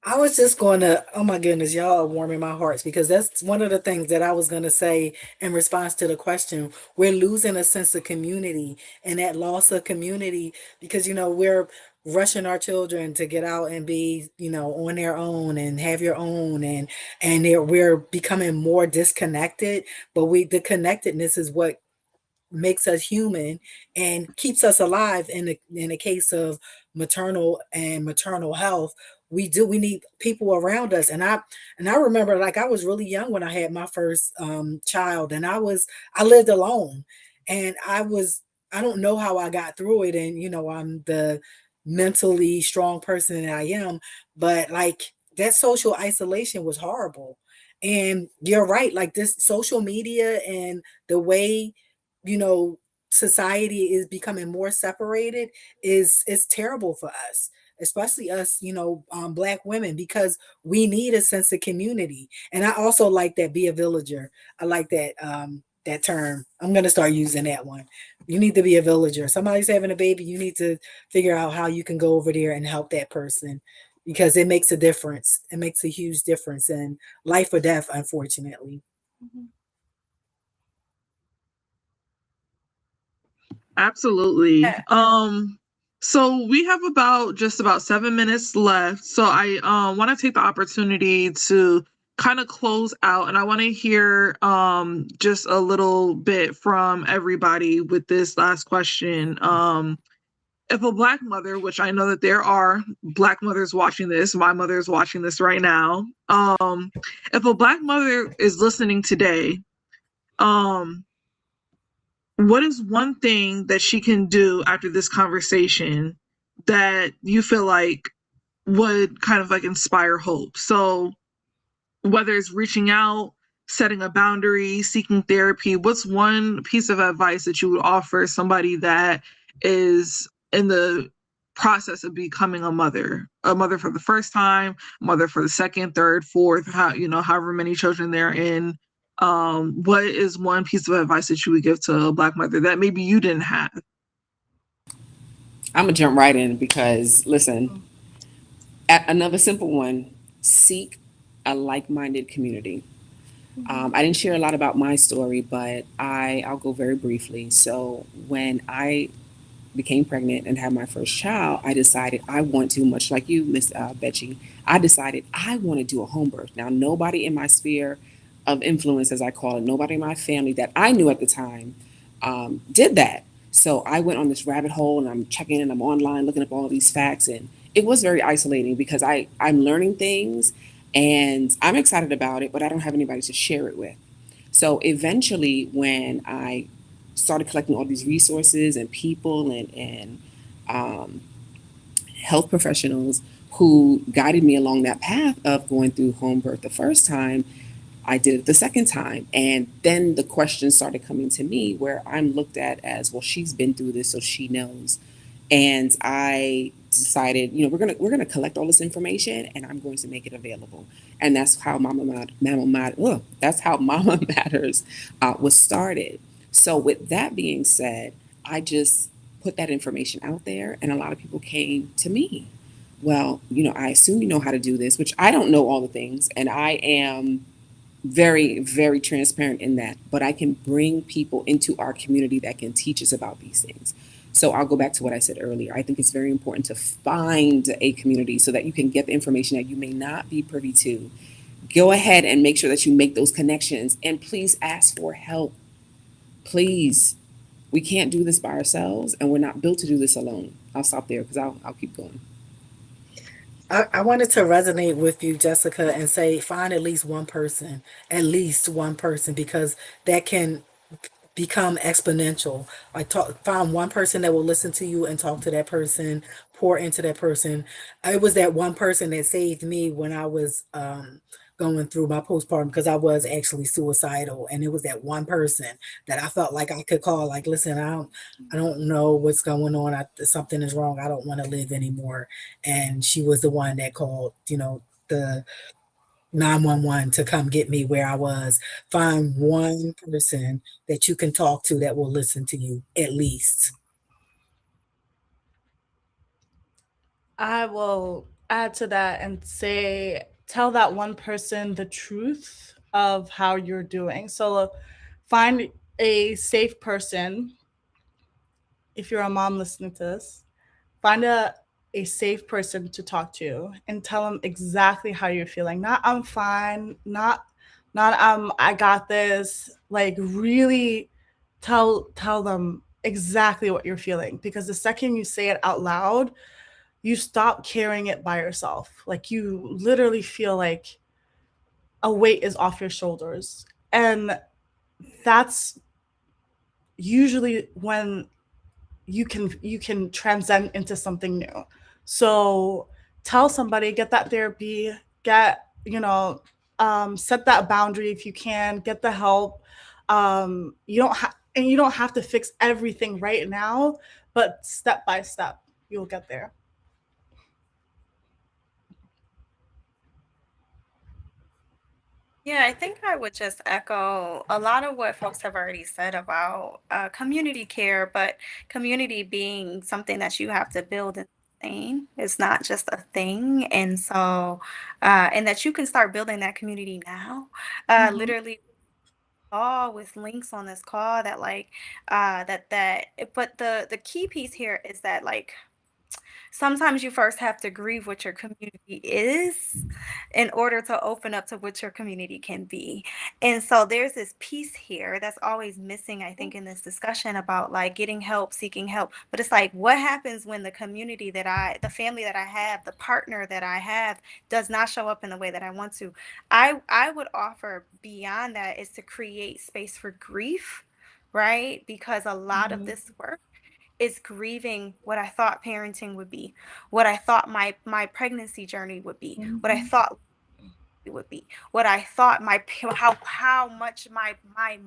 I was just going to, oh my goodness, y'all are warming my hearts, because that's one of the things that I was going to say in response to the question. We're losing a sense of community, and that loss of community, because, we're rushing our children to get out and be, on their own and have your own, and we're becoming more disconnected, but the connectedness is what makes us human and keeps us alive. In the case of maternal health, we need people around us. And I remember, like, I was really young when I had my first child, and I lived alone, and I don't know how I got through it. And I'm the mentally strong person that I am, but like, that social isolation was horrible. And you're right, like, this social media and the way, you know, society is becoming more separated is terrible for us, especially us, Black women, because we need a sense of community. And I also like that, be a villager. I like that term. I'm going to start using that one. You need to be a villager. Somebody's having a baby, you need to figure out how you can go over there and help that person, because it makes a difference. It makes a huge difference in life or death, unfortunately. Mm-hmm. Absolutely. So we have just about 7 minutes left. So I want to take the opportunity to kind of close out, and I want to hear just a little bit from everybody with this last question. If a Black mother, which I know that there are Black mothers watching this, my mother is watching this right now. If a Black mother is listening today, what is one thing that she can do after this conversation that you feel like would kind of like inspire hope? So whether it's reaching out, setting a boundary, seeking therapy, what's one piece of advice that you would offer somebody that is in the process of becoming a mother for the first time, mother for the second, third, fourth, however many children they're in. What is one piece of advice that you would give to a Black mother that maybe you didn't have? I'm gonna jump right in because listen, another simple one: seek a like-minded community. I didn't share a lot about my story, but I'll go very briefly. So when I became pregnant and had my first child, I decided I want to, much like you, Miss Betchy, I decided I want to do a home birth. Now, nobody in my sphere of influence, as I call it, nobody in my family that I knew at the time did that. So I went on this rabbit hole and I'm checking and I'm online looking up all these facts. And it was very isolating because I'm learning things and I'm excited about it, but I don't have anybody to share it with. So eventually, when I started collecting all these resources and people and um, health professionals who guided me along that path of going through home birth the first time, I did it the second time. And then the questions started coming to me where I'm looked at as, well, she's been through this, so she knows. And I decided, we're gonna collect all this information and I'm going to make it available. And that's how that's how Mama Matters was started. So with that being said, I just put that information out there and a lot of people came to me. Well, I assume you know how to do this, which I don't know all the things, and I am very, very transparent in that, but I can bring people into our community that can teach us about these things. So I'll go back to what I said earlier. I think it's very important to find a community so that you can get the information that you may not be privy to. Go ahead and make sure that you make those connections and please ask for help. Please. We can't do this by ourselves and we're not built to do this alone. I'll stop there because I'll keep going. I wanted to resonate with you, Jessica, and say find at least one person, because that can become exponential. Like find one person that will listen to you and talk to that person, pour into that person. It was that one person that saved me when I was going through my postpartum, because I was actually suicidal, and it was that one person that I felt like I could call, like, listen, I don't know what's going on. Something is wrong. I don't want to live anymore. And she was the one that called, the 911 to come get me where I was. Find one person that you can talk to that will listen to you, at least. I will add to that and say, tell that one person the truth of how you're doing. So find a safe person. If you're a mom listening to this, find a safe person to talk to and tell them exactly how you're feeling. Not I'm fine, not I got this. Like really tell them exactly what you're feeling, because the second you say it out loud, you stop carrying it by yourself. Like you literally feel like a weight is off your shoulders. And that's usually when you can transcend into something new. So tell somebody, get that therapy, get set that boundary if you can, get the help. You don't have to fix everything right now, but step by step you'll get there. Yeah, I think I would just echo a lot of what folks have already said about community care, but community being something that you have to build and sustain. It's not just a thing. And so, and that you can start building that community now. Mm-hmm. Literally, all with links on this call that but the key piece here is that like sometimes you first have to grieve what your community is in order to open up to what your community can be. And so there's this piece here that's always missing, I think, in this discussion about like getting help, seeking help. But it's like, what happens when the community the family that I have, the partner that I have does not show up in the way that I want to? I would offer beyond that is to create space for grief, right? Because a lot of Mm-hmm. this work is grieving what I thought parenting would be, what I thought my pregnancy journey would be, what I Mm-hmm. thought would be, what I thought how much my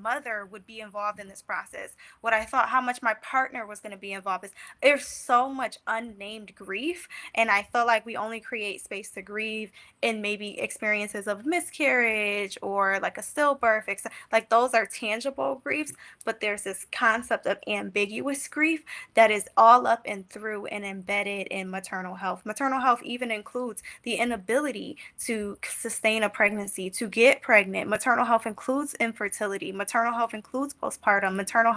mother would be involved in this process, what I thought how much my partner was going to be involved. There's so much unnamed grief, and I feel like we only create space to grieve in maybe experiences of miscarriage or like a stillbirth, like those are tangible griefs, but there's this concept of ambiguous grief that is all up and through and embedded in maternal health. Maternal health even includes the inability to sustain a pregnancy, to get pregnant. Maternal health includes infertility. Maternal health includes postpartum. Maternal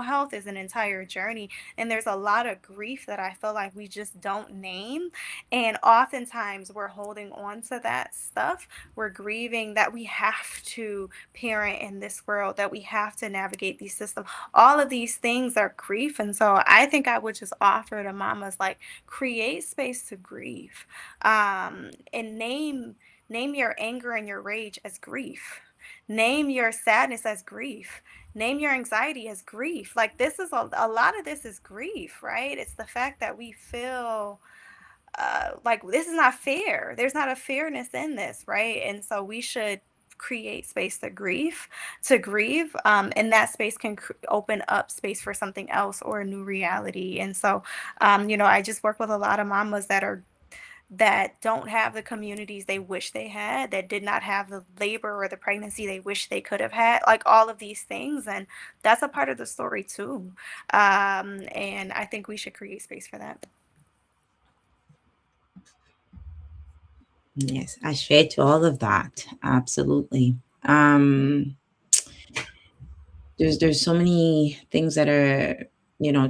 health is an entire journey. And there's a lot of grief that I feel like we just don't name. And oftentimes we're holding on to that stuff. We're grieving that we have to parent in this world, that we have to navigate these systems. All of these things are grief. And so I think I would just offer to mamas, like, create space to grieve, and name your anger and your rage as grief. Name your sadness as grief. Name your anxiety as grief. Like, this is a lot of this is grief, right? It's the fact that we feel like this is not fair. There's not a fairness in this, right? And so we should create space to grieve, and that space can open up space for something else or a new reality. And so, I just work with a lot of mamas that don't have the communities they wish they had, that did not have the labor or the pregnancy they wish they could have had, like all of these things. And that's a part of the story too. And I think we should create space for that. Yes, I share to all of that. Absolutely. There's so many things that are,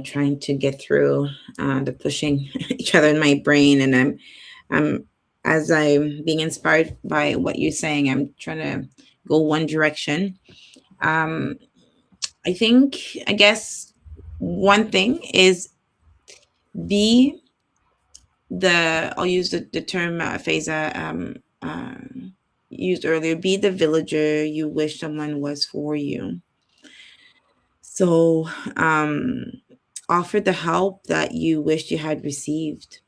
trying to get through. They're pushing each other in my brain, and as I'm being inspired by what you're saying, I'm trying to go one direction. I guess one thing is I'll use the term Faisa used earlier, be the villager you wish someone was for you. So offer the help that you wished you had received.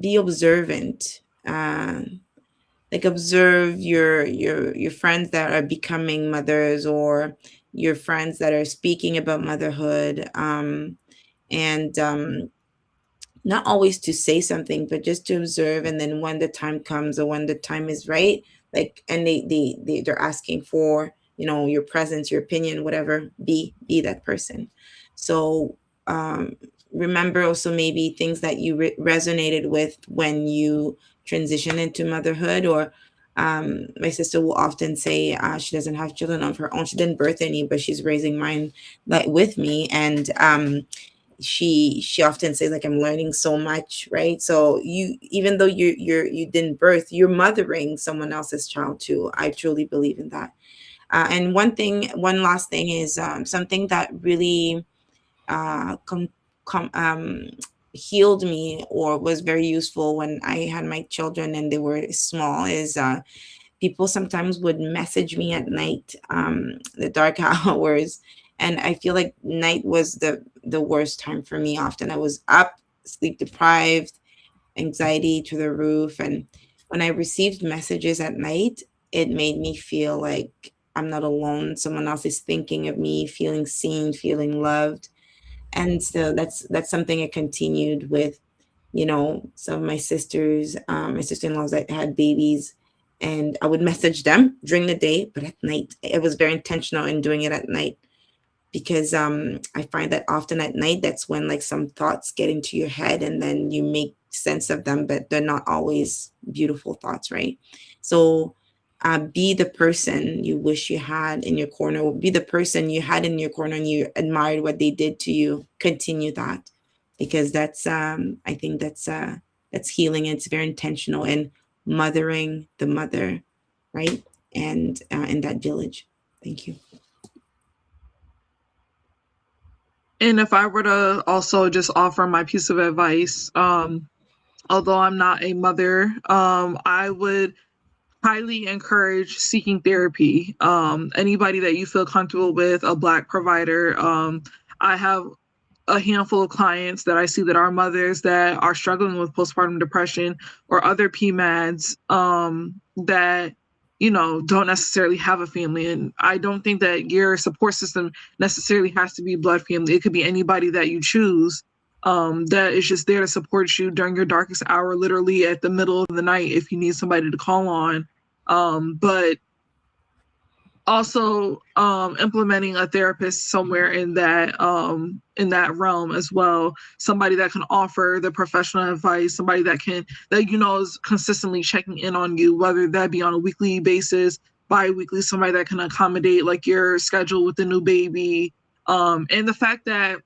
Be observant. Like, observe your friends that are becoming mothers, or your friends that are speaking about motherhood, and not always to say something, but just to observe. And then when the time comes, or when the time is right, like, and they're asking for, your presence, your opinion, whatever, be that person. So remember also maybe things that you resonated with when you transition into motherhood. Or my sister will often say she doesn't have children of her own. She didn't birth any, but she's raising mine, like, with me. And she often says, like, I'm learning so much, right? So even though you didn't birth, you're mothering someone else's child too. I truly believe in that. And one last thing is something that really healed me, or was very useful when I had my children and they were small, is people sometimes would message me at night, the dark hours. And I feel like night was the worst time for me. Often I was up, sleep deprived, anxiety to the roof. And when I received messages at night, it made me feel like I'm not alone. Someone else is thinking of me, feeling seen, feeling loved. And so that's something I continued with, some of my sisters, my sister-in-laws that had babies, and I would message them during the day, but at night, it was very intentional in doing it at night, because I find that often at night, that's when, like, some thoughts get into your head, and then you make sense of them, but they're not always beautiful thoughts, right? So be the person you wish you had in your corner. Be the person you had in your corner and you admired what they did to you. Continue that, because that's I think that's healing. It's very intentional in mothering the mother, right? And in that village. Thank you. And if I were to also just offer my piece of advice, although I'm not a mother, I would highly encourage seeking therapy. Anybody that you feel comfortable with, a Black provider. I have a handful of clients that I see that are mothers that are struggling with postpartum depression or other PMADs that, you know, don't necessarily have a family. And I don't think that your support system necessarily has to be blood family. It could be anybody that you choose that is just there to support you during your darkest hour, literally at the middle of the night if you need somebody to call on. But also implementing a therapist somewhere in that realm as well, somebody that can offer the professional advice, somebody that you know is consistently checking in on you, whether that be on a weekly basis, bi-weekly, somebody that can accommodate like your schedule with the new baby, and the fact that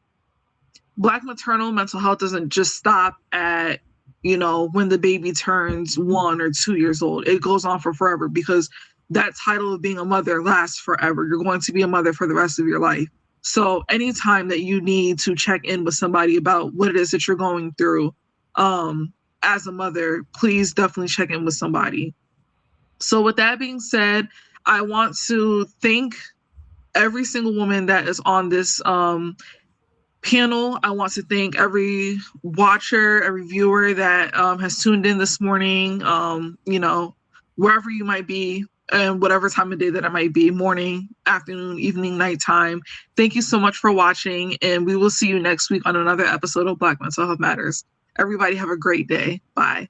Black maternal mental health doesn't just stop at, you know, when the baby turns 1 or 2 years old. It goes on for forever, because that title of being a mother lasts forever. You're going to be a mother for the rest of your life. So anytime that you need to check in with somebody about what it is that you're going through as a mother, please definitely check in with somebody. So with that being said, I want to thank every single woman that is on this panel. I want to thank every watcher, every viewer that has tuned in this morning, you know, wherever you might be and whatever time of day that it might be, morning, afternoon, evening, nighttime. Thank you so much for watching, and we will see you next week on another episode of Black Mental Health Matters. Everybody have a great day. Bye.